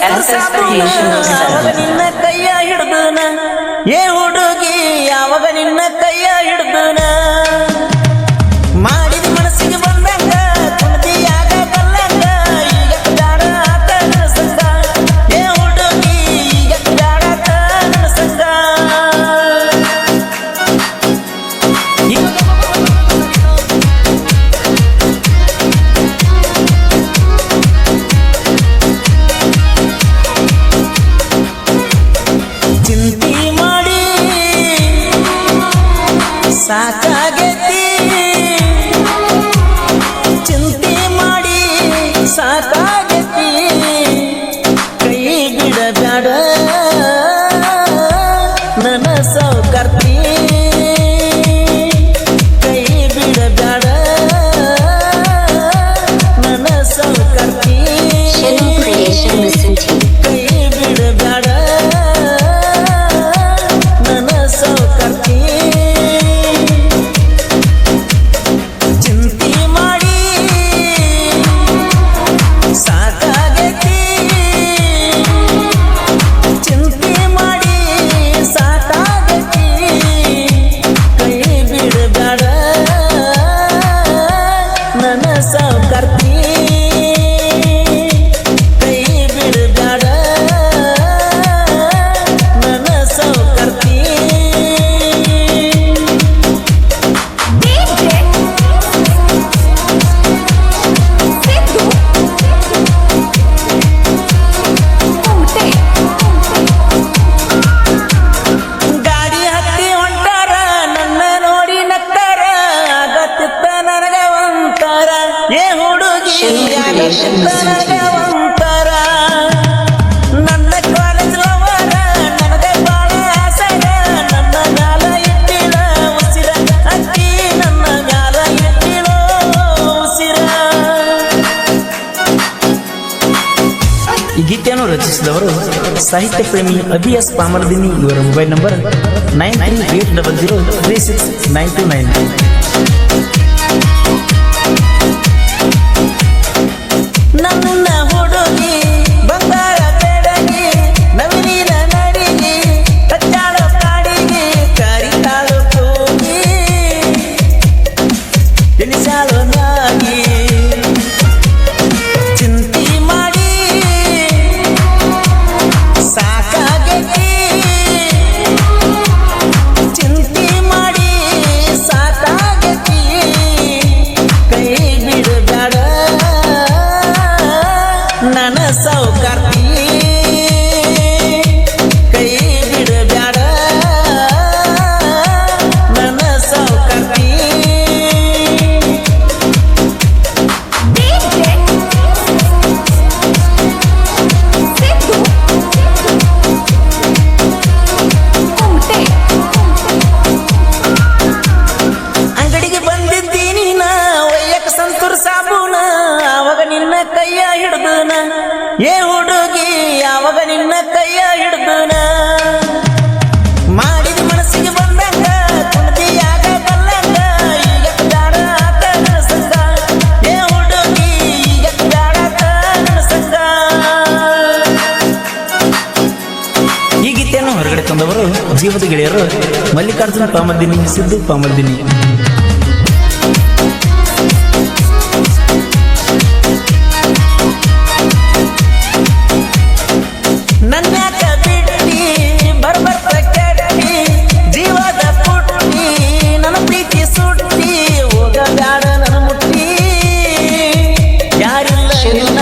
ಯಾವಾಗ ನಿನ್ನ ಕೈಯ ಹಿಡ್ದನ ಏ ಹುಡುಗಿ ಯಾವಾಗ ನಿನ್ನ ಕೈಯ ಹಿಡ್ದನ ಮಾಡಿದ ಮನಸ್ಸಿಗೆ ಬಂದಂಗ ಕುಣದಿಯಾಗ ಬಲ್ಲಂಗ ಈಗ ಬ್ಯಾಡ ಆತ ನನ್ನ ಸಂಗ ಏ ಹುಡುಗಿ ಈಗ ಬ್ಯಾಡ ಆತ ನನ್ನ ಸಂಗ ಚಿಂತೆ ಮಾಡಿ ಸಾಕಾಗೈತಿ ಚಿಂತೆ ಮಾಡಿ ಸಾಕಾಗೈತಿ ಕೈ ಬಿಡಬೇಡ ನನ್ನ ಸೌಕರ್ತಿ ಕೈ ಬಿಡಬೇಡ ನನ್ನ ಸೌಕರ್ತಿ ಕೈ ಬಿಡಬೇಡ ನನ್ನ ಸೌಕರ್ತಿ ಚಿಂತೆ ಮಾಡಿ ಸಾಕಾಗೈತಿ ಚಿಂತೆ ಮಾಡಿ ಸಾಕಾಗೈತಿ ಕೈ ಬಿಡಬೇಡ ನನ್ನ ಸೌಕರ್ತಿ ಕೈ ಬಿಡಬೇಡ ನನ್ನ ಸೌಕರ್ತಿ ಗಾಡಿ ಹತ್ತಿ ಹೊಂಟಾರ ನನ್ನ ನೋಡಿ ನಕ್ತಾರ ಆಗತ್ತಿತ್ತ ನನಗ ಒಂತಾರ ಏ ಹುಡುಗಿ ಆಗತ್ತಿತ್ತ ನನಗ ಒಂತಾರ ನನ್ನ ಕಾಲೇಜ್ ಲವರ ನನಗ ಬಾಳ ಆಸರ ನನ್ನ ಮ್ಯಾಲ ಇಟ್ಟಿಲ ಉಸಿರ ಅಕ್ಕಿ ನನ್ನ ಮ್ಯಾಲ ಇಟ್ಟಿಲ ಉಸಿರ ಈ ಗೀತೆಯನ್ನು ರಚಿಸಿದವರು ಸಾಹಿತ್ಯ ಪ್ರೇಮಿ ಅಭಿಎಸ್ ಪಾಮರ್ದಿನಿ. ಇವರ ಮೊಬೈಲ್ ನಂಬರ್ 9380036929. ನನ್ನ ಹುಡುಗಿ ಬಂಗಾರ ಬೆಡಗಿ ನವೀನ ನಡಿಗಿ ಕಚ್ಚಾಳ ಕಾಡಿಗೆ ಕರಿತಾಳು ಕೂಗಿ ತಿಳಿಸಾಳು ನಾಗಿ ಚಿಂತೆ ಮಾಡಿ ಸಾಕಾಗೈತಿ ಚಿಂತೆ ಮಾಡಿ ಸಾಕಾಗೈತಿ ಕೈ ಬಿಡಬೇಡ ನನ್ನ ಸೌಕರ್ತಿ ಕೈ ಬಿಡಬೇಡ ನನ್ನ ಸೌಕರ್ತಿ ಅಂಗಡಿಗೆ ಬಂದಿದ್ದೀನಿ ನಾ ಒಯ್ಯಕ ಸಂತೂರ್ ಸಾಬೂನ ಆವಾಗ ನಿನ್ನ ಕೈಯ ಹಿಡ್ದನ ಏ ಹುಡುಗಿ ಆವಾಗ ನಿನ್ನ ಕೈಯ ಹಿಡ್ದನ ಮಾಡಿದ ಮನಸ್ಸಿಗೆ ಬಂದಂಗ ಕುಣದಿಯಾಗ ಬಲ್ಲಂಗ ಈಗ ಬ್ಯಾಡ ಆತ ನನ್ನ ಸಂಗ ಏ ಹುಡುಗಿ ಈಗ ಬ್ಯಾಡ ಆತ ನನ್ನ ಸಂಗ. ಈ ಗೀತೆಯನ್ನು ಹೊರಗಡೆ ತಂದವರು ಜೀವದ ಗೆಳೆಯರು ಮಲ್ಲಿಕಾರ್ಜುನ ಪಾಮರ್ದಿನಿ, ಸಿದ್ದು ಪಾಮರ್ದಿನಿ. ನನ್ಯಾಕ ಬಿಟ್ಟಿ ಬರ್ಬರ್ತ ಕೆಟ್ಟಿ ಜೀವದ ಪುಟ್ಟಿ ನನ್ನ ಪ್ರೀತಿ ಸುಟ್ಟಿ ಹೋಗ ಬ್ಯಾಡ ನನ್ನ ಮುಟ್ಟಿ ಯಾರಿಲ್ಲ ನಿನ್ನ